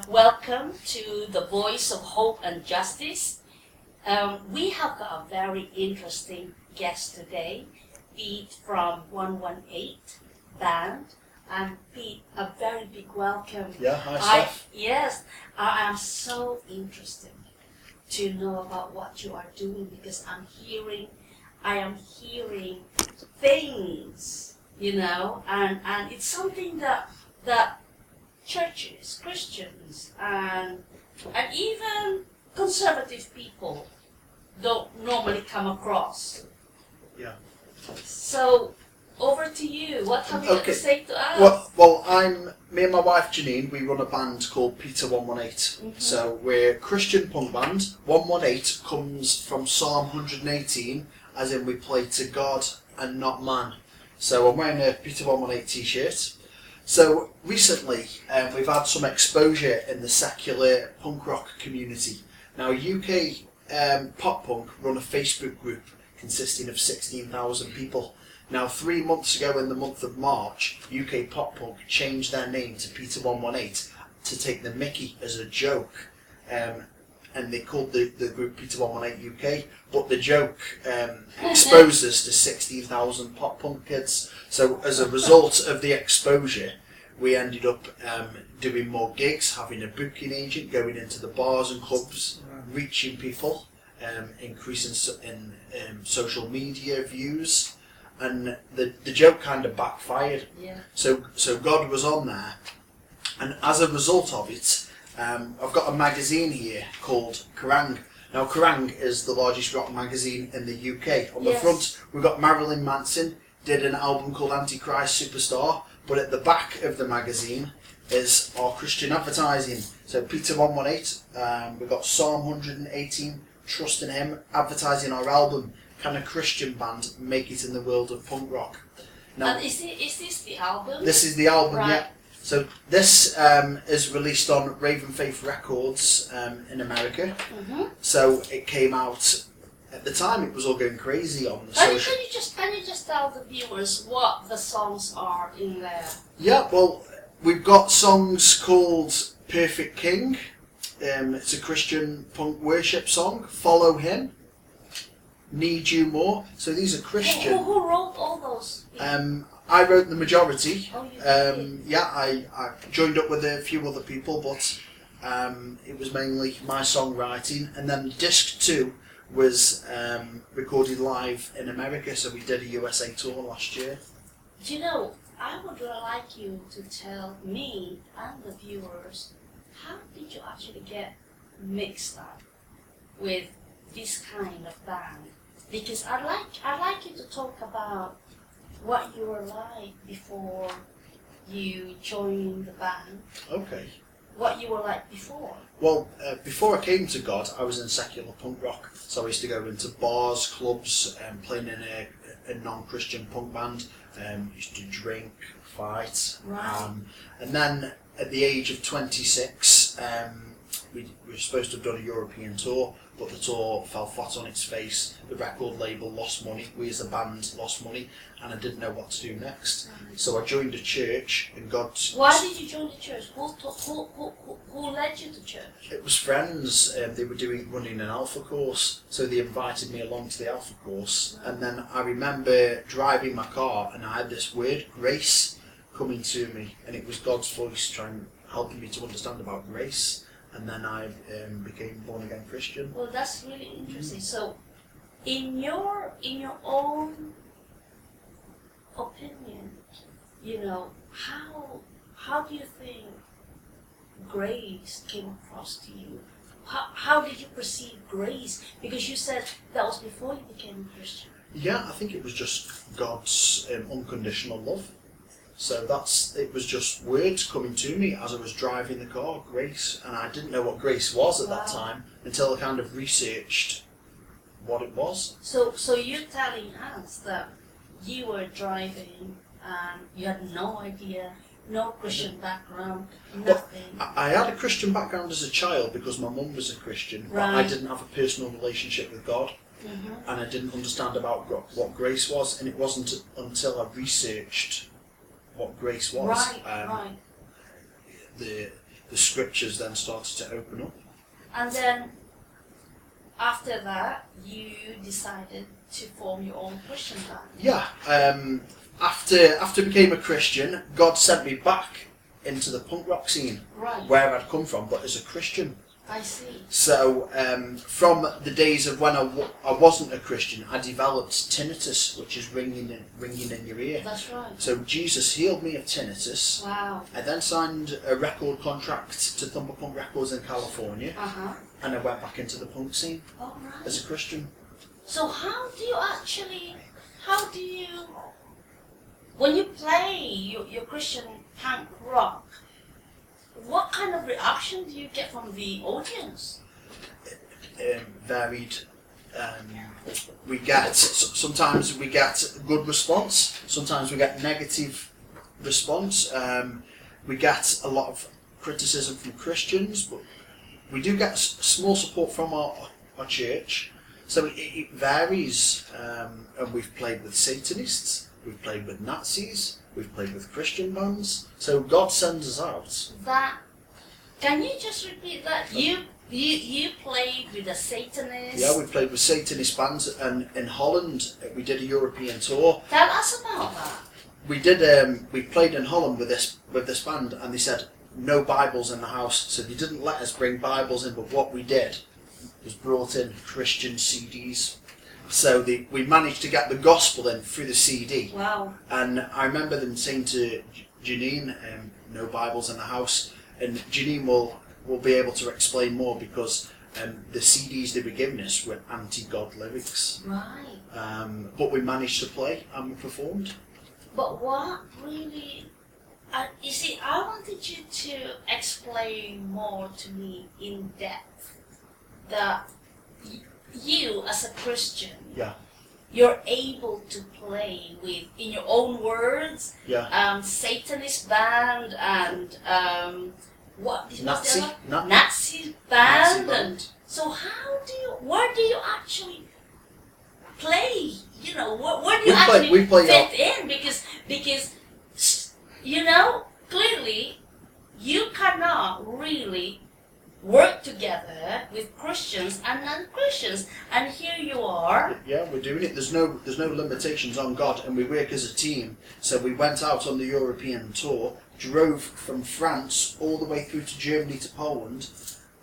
welcome to the Voice of Hope and Justice. We have got a very interesting guest today, Pete from 118 Band. And Pete, a very big welcome. Yeah, hi Steph. Yes, I am so interested to know about what you are doing because I am hearing things, and it's something that churches, Christians, and even conservative people don't normally come across. Yeah. So, over to you. What have you got to say to us? Well, me and my wife Janine, we run a band called Peter 118. Mm-hmm. So we're a Christian punk band. 118 comes from Psalm 118, as in we play to God and not man. So I'm wearing a Peter 118 t-shirt. So recently we've had some exposure in the secular punk rock community. Now UK pop punk run a Facebook group consisting of 16,000 people. Now 3 months ago in the month of March, UK pop punk changed their name to Peter 118 to take the mickey as a joke. And they called the group Peter 118 UK, but the joke exposed us to 16,000 pop punk kids. So as a result of the exposure, we ended up doing more gigs, having a booking agent, going into the bars and clubs, reaching people, increasing in social media views, and the joke kind of backfired. Yeah. So God was on there, and as a result of it, I've got a magazine here called Kerrang! Now Kerrang! Is the largest rock magazine in the UK. On the front we've got Marilyn Manson did an album called Antichrist Superstar, but at the back of the magazine is our Christian advertising. So Peter 118, we've got Psalm 118, Trust in Him, advertising our album. Can a Christian band make it in the world of punk rock? Now, and is this the album? This is the album, right. yeah. So this is released on Raven Faith Records in America. Mm-hmm. So it came out at the time. It was all going crazy on the Can social. you just tell the viewers what the songs are in there? Yeah, well, we've got songs called Perfect King. It's a Christian punk worship song. Follow Him. Need You More. So these are Christian. Who wrote all those? I wrote the majority. Oh, you did? Yeah, I joined up with a few other people, but it was mainly my songwriting. And then disc 2 was recorded live in America, so we did a USA tour last year. I would like you to tell me and the viewers, how did you actually get mixed up with this kind of band? Because I'd like you to talk about what you were like before you joined the band. Okay. What you were like before. Well, before I came to God, I was in secular punk rock. So I used to go into bars, clubs, playing in a non-Christian punk band. Used to drink, fight. Right. And then at the age of 26, we were supposed to have done a European tour, but the tour fell flat on its face. The record label lost money, we as a band lost money, and I didn't know what to do next. Right. So I joined a church, and God... Why did you join the church? Who led you to church? It was friends, they were running an Alpha course, so they invited me along to the Alpha course, and then I remember driving my car, and I had this word, grace, coming to me, and it was God's voice helping me to understand about grace. And then I became born again Christian. Well, that's really interesting. So, in your own opinion, how do you think grace came across to you? How did you perceive grace? Because you said that was before you became a Christian. Yeah, I think it was just God's unconditional love. So it was just words coming to me as I was driving the car, grace, and I didn't know what grace was at that time until I kind of researched what it was. So you're telling us that you were driving and you had no idea, no Christian background, nothing. Well, I had a Christian background as a child because my mum was a Christian, but I didn't have a personal relationship with God. Mm-hmm. And I didn't understand about what grace was, and it wasn't until I researched what grace was. Right. The the scriptures then started to open up. And then after that, you decided to form your own Christian band. Yeah. After I became a Christian, God sent me back into the punk rock scene, Right. where I'd come from, but as a Christian. I see. So from the days of when I wasn't a Christian, I developed tinnitus, which is ringing in your ear. That's right. So Jesus healed me of tinnitus. Wow. I then signed a record contract to Thumper Punk Records in California, and I went back into the punk scene All right. as a Christian. So when you play your Christian punk rock, what kind of reaction do you get from the audience? Varied. Sometimes we get good response, sometimes we get negative response. We get a lot of criticism from Christians, but we do get small support from our church. So it varies, and we've played with Satanists, we've played with Nazis, we've played with Christian bands. So God sends us out. Can you just repeat that? You played with the Satanists? Yeah, we played with Satanist bands, and in Holland we did a European tour. Tell us about that. We did. We played in Holland with this band, and they said no Bibles in the house, so they didn't let us bring Bibles in. But what we did was brought in Christian CDs. So we managed to get the gospel in through the CD. Wow. And I remember them saying to Janine, no Bibles in the house. And Janine will be able to explain more, because the CDs they were giving us were anti-God lyrics. Right. But we managed to play and we performed. But what really... you see, I wanted you to explain more to me in depth that you, as a Christian, Yeah. you're able to play with, in your own words, Yeah. Satanist band and what was Nazi? the other? Nazi band. Nazi band. So where do you actually play? You know, where do you we play fit in? Because you know, clearly you cannot really work together with Christians and non-Christians, and here you are. Yeah, we're doing it. There's no limitations on God, and we work as a team. So we went out on the European tour, drove from France all the way through to Germany to Poland,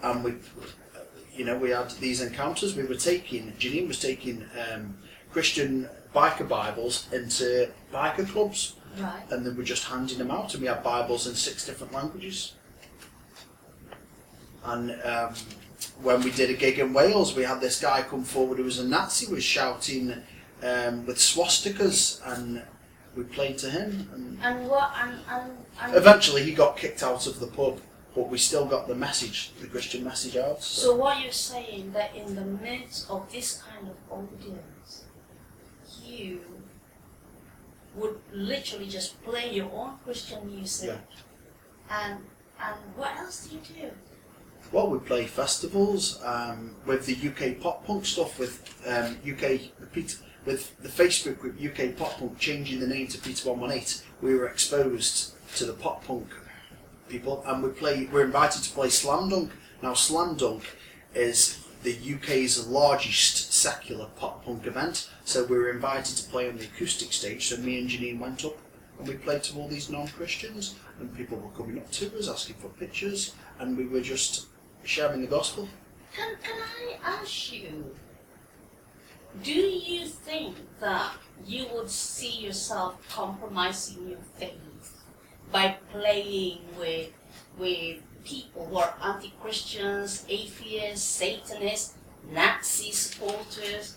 and we had these encounters. Janine was taking Christian biker Bibles into biker clubs, Right. and then we're just handing them out, and we had Bibles in 6 different languages. And when we did a gig in Wales, we had this guy come forward who was a Nazi, was shouting with swastikas, and we played to him. And what? And Eventually, he got kicked out of the pub, but we still got the message, the Christian message out. So what you're saying, that in the midst of this kind of audience, you would literally just play your own Christian music, and what else do you do? Well, we play festivals with the UK pop punk stuff, with with the Facebook group UK Pop Punk changing the name to Peter 118. We were exposed to the pop punk people, and we're invited to play Slam Dunk. Now, Slam Dunk is the UK's largest secular pop punk event, so we were invited to play on the acoustic stage. So me and Janine went up and we played to all these non-Christians, and people were coming up to us asking for pictures, and we were just sharing the gospel. Can I ask you, do you think that you would see yourself compromising your faith by playing with people who are anti-Christians, atheists, Satanists, Nazi supporters?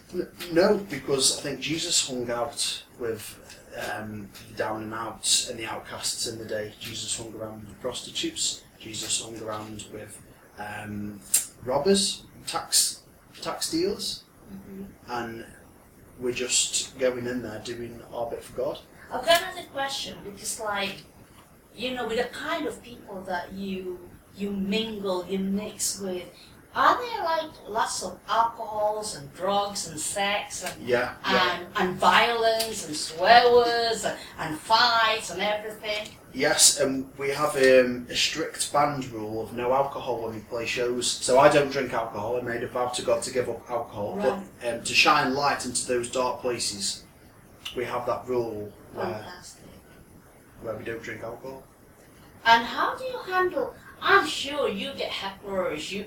No, because I think Jesus hung out with the down and outs and the outcasts in the day. Jesus hung around with prostitutes. Jesus hung around with robbers, tax dealers, and we're just going in there doing our bit for God. I've got another question, because with the kind of people that you mingle, you mix with, Are there like lots of alcohols and drugs and sex and Yeah. and violence and swear words and fights and everything? Yes, and we have a strict band rule of no alcohol when we play shows. So I don't drink alcohol. I made a vow to God to give up alcohol, Right. but to shine light into those dark places, we have that rule Fantastic. where we don't drink alcohol. And how do you handle? I'm sure you get hecklers, you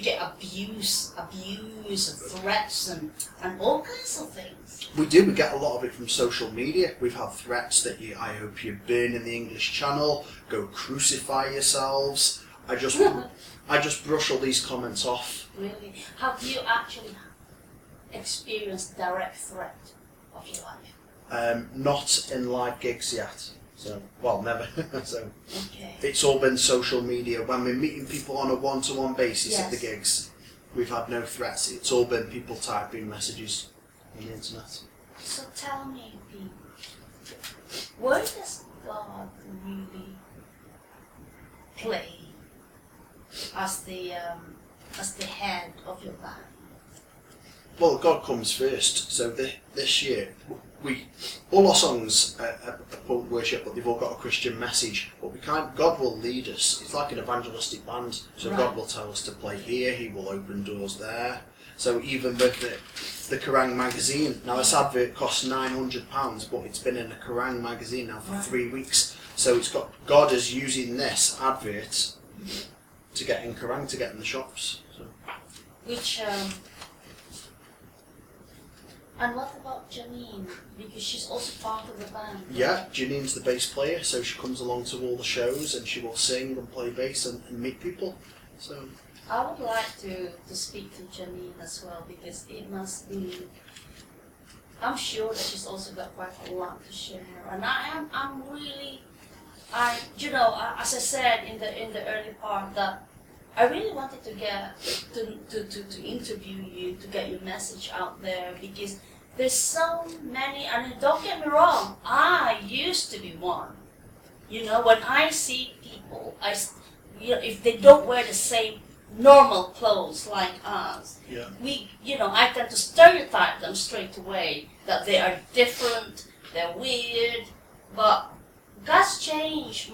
get abuse, and threats, and all kinds of things. We do. We get a lot of it from social media. We've had threats that I hope you burn in the English Channel. Go crucify yourselves. I just brush all these comments off. Really, have you actually experienced direct threat of your life? Not in live gigs yet. So, well, never. So Okay. it's all been social media. When we're meeting people on a one-to-one basis at the Yes. gigs, we've had no threats. It's all been people typing messages on the internet. So tell me, Pete, where does God really play as the head of your band? Well, God comes first. So this year, all our songs are punk worship, but they've all got a Christian message. But God will lead us. It's like an evangelistic band. So Right. God will tell us to play here. He will open doors there. So even with the Kerrang magazine, now this advert costs £900, but it's been in the Kerrang magazine now for Right. 3 weeks. So God is using this advert to get in Kerrang, to get in the shops. So. Which and what about Janine? Because she's also part of the band. right? Yeah, Janine's the bass player, so she comes along to all the shows and she will sing and play bass and meet people. So I would like to speak to Janine as well, because it must be. I'm sure that she's also got quite a lot to share, and I'm really, as I said in the early part, that I really wanted to get to interview you, to get your message out there, because there's so many, and don't get me wrong, I used to be one. When I see people, if they don't wear the same normal clothes like us, yeah, I tend to stereotype them straight away, that they are different, they're weird, but God's changed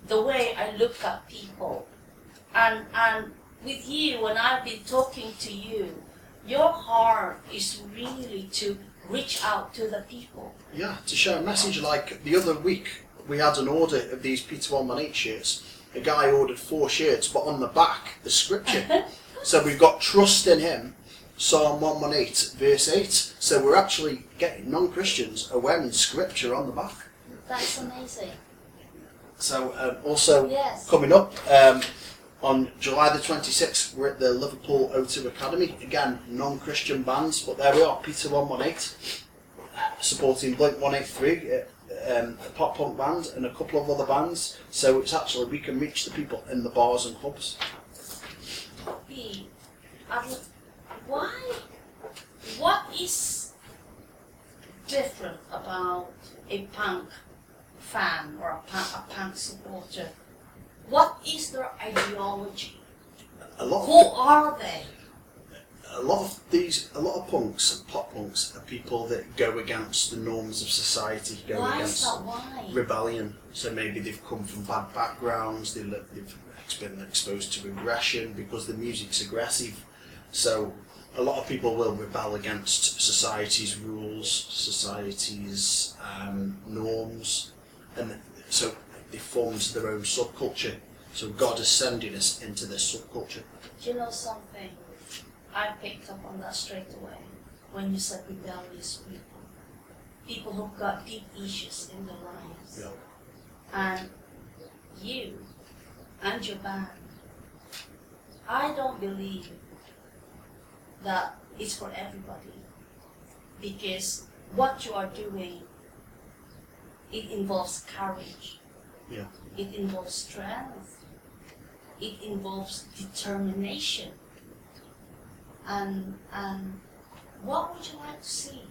the way I look at people. And with you, when I've been talking to you, your heart is really to reach out to the people. yeah, to share a message. Like the other week, we had an order of these Peter 118 shirts. A guy ordered 4 shirts, but on the back, the scripture. So we've got trust in him, Psalm 118, verse 8. So we're actually getting non-Christians are wearing scripture on the back. That's amazing. So also Yes. coming up, on July the 26th, we're at the Liverpool O2 Academy. Again, non-Christian bands, but there we are, Peter 118, supporting Blink 183, a pop punk band, and a couple of other bands. So it's actually, we can reach the people in the bars and pubs. B, what is different about a punk fan or a punk supporter? What is their ideology? Who are they? A lot of punks, pop punks, are people that go against the norms of society, go Why against is that? Why? rebellion. So maybe they've come from bad backgrounds, they've been exposed to aggression because the music's aggressive. So a lot of people will rebel against society's rules, society's norms, and so they formed their own subculture. So God is sending us into this subculture. Do you know something? I picked up on that straight away when you said rebellious people. People who've got deep issues in their lives. Yeah. And you and your band, I don't believe that it's for everybody, because what you are doing, it involves courage. Yeah. It involves strength. It involves determination. And what would you like to see?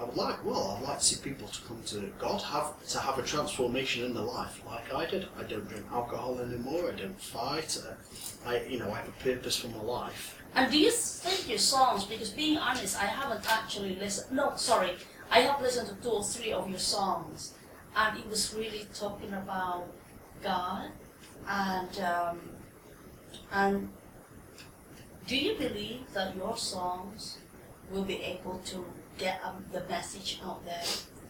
I'd like to see people to come to God, have a transformation in their life like I did. I don't drink alcohol anymore. I don't fight. I have a purpose for my life. And do you think your songs, because being honest, I haven't actually listened, no, sorry, I have listened to 2 or 3 of your songs, and it was really talking about God, and do you believe that your songs will be able to get the message out there?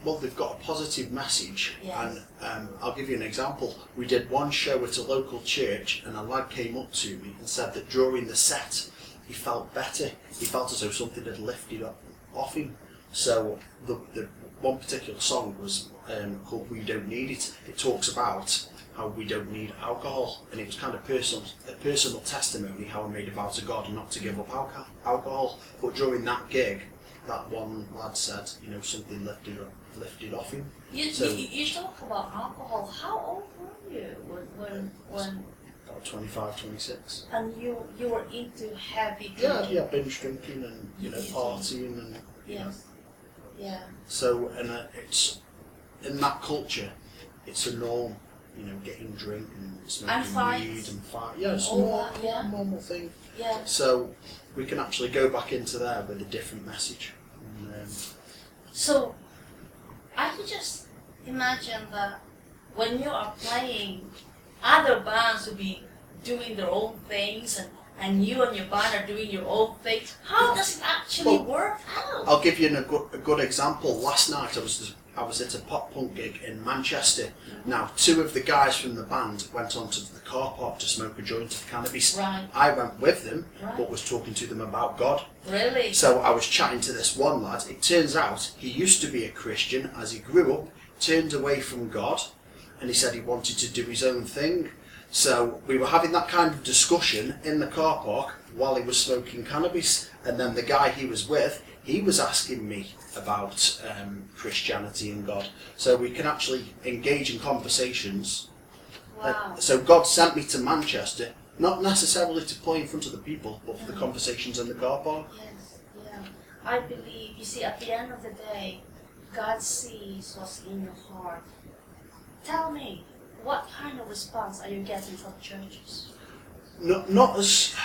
Well, they've got a positive message, yes. And I'll give you an example. We did one show at a local church, and a lad came up to me and said that during the set he felt better. He felt as though something had lifted up off him. So the one particular song was called "We Don't Need It." It talks about how we don't need alcohol, and it was kind of a personal testimony how I made a vow to God not to give up alcohol. But during that gig, that one lad said, something lifted off him. You talk about alcohol. How old were you when about 25, 26. And you were into heavy drinking? Yeah, binge drinking and partying and yes. Yeah. So it's in that culture, it's a norm. Getting drink and smoking weed and fight. Yeah, it's a normal thing. Yeah. So we can actually go back into there with a different message. And, so I could just imagine that when you are playing, other bands will be doing their own things, and you and your band are doing your own thing. How does it actually work out? I'll give you a good example. Last night I was at a pop punk gig in Manchester. Mm-hmm. Now, 2 of the guys from the band went onto the car park to smoke a joint of cannabis. Right. I went with them, but was talking to them about God. Really? So I was chatting to this one lad. It turns out he used to be a Christian. As he grew up, turned away from God, and he said he wanted to do his own thing. So we were having that kind of discussion in the car park while he was smoking cannabis, and then the guy he was with, he was asking me about Christianity and God. So we can actually engage in conversations. Wow. So God sent me to Manchester, not necessarily to play in front of the people, but for the conversations in the car park. Yes, yeah. I believe, you see, at the end of the day, God sees what's in your heart. Tell me, what kind of response are you getting from churches? Not as...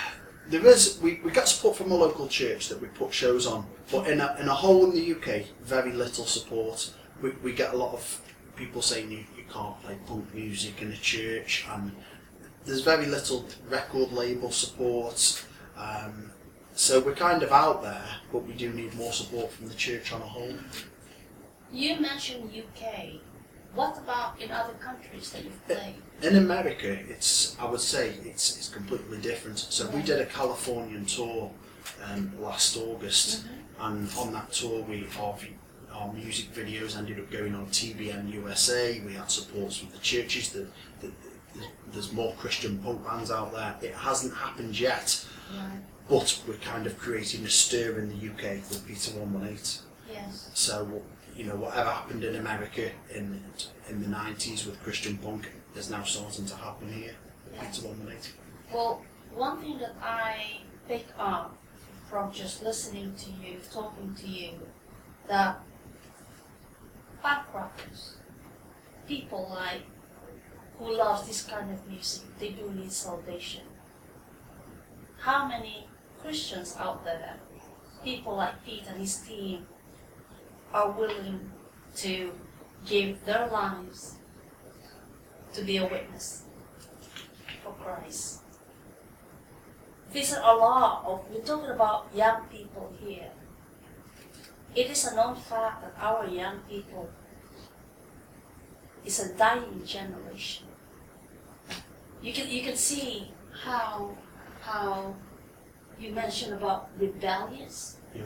There is, we get support from a local church that we put shows on, but in a whole in the UK, very little support. We get a lot of people saying you can't play punk music in a church, and there's very little record label support. So we're kind of out there, but we do need more support from the church on a whole. You mentioned UK. What about in other countries that you've played? In America, I would say it's completely different. So we did a Californian tour last August, and on that tour our music videos ended up going on TBN USA. We had supports from the churches. There's more Christian punk bands out there. It hasn't happened yet, but we're kind of creating a stir in the UK with Peter 118. Yes. So whatever happened in America in the 90s with Christian punk is now starting to happen here with Peter 118. Well, one thing that I pick up from just listening to you, talking to you, that punk rockers, people who love this kind of music, they do need salvation. How many Christians out there, people like Pete and his team, are willing to give their lives to be a witness for Christ? These are a lot of, we're talking about young people here. It is a known fact that our young people is a dying generation. You can see how you mentioned about rebellious. Yeah.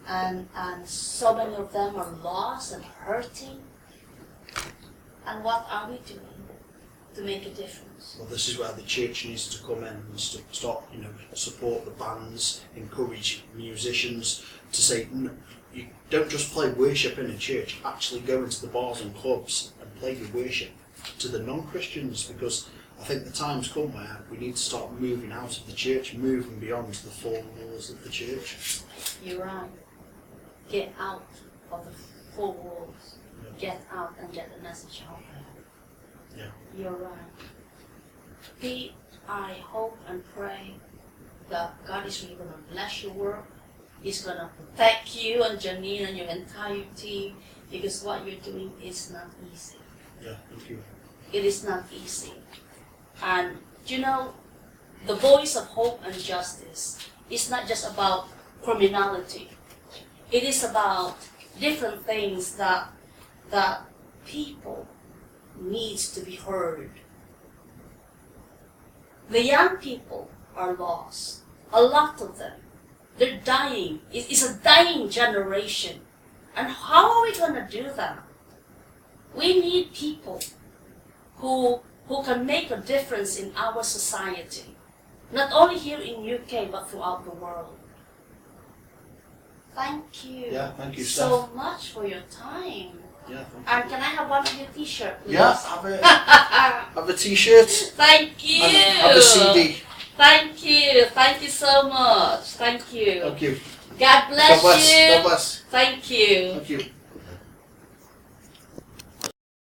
And so many of them are lost and hurting. And what are we doing to make a difference? Well, this is where the church needs to come in and stop, support the bands, encourage musicians to say, you don't just play worship in a church, actually go into the bars and clubs and play your worship to the non-Christians, because I think the time's come where we need to start moving out of the church, moving beyond the four walls of the church. You're right. Get out of the whole world get out and get the message out there. Yeah. You're right. Pete, I hope and pray that God is really going to bless your work. He's going to protect you and Janine and your entire team, because what you're doing is not easy. Yeah, thank you. It is not easy. And you know, the voice of hope and justice is not just about criminality. It is about different things that people needs to be heard. The young people are lost. A lot of them. They're dying. It's a dying generation. And how are we going to do that? We need people who can make a difference in our society. Not only here in UK, but throughout the world. Thank you. Yeah, thank you, so much for your time. Yeah, thank you. And can I have one of your t-shirts, please? Yeah, have a t-shirt. Thank you. And have a CD. Thank you. Thank you so much. Thank you. Thank you. God bless, God bless. you. God bless. Thank you. Thank you.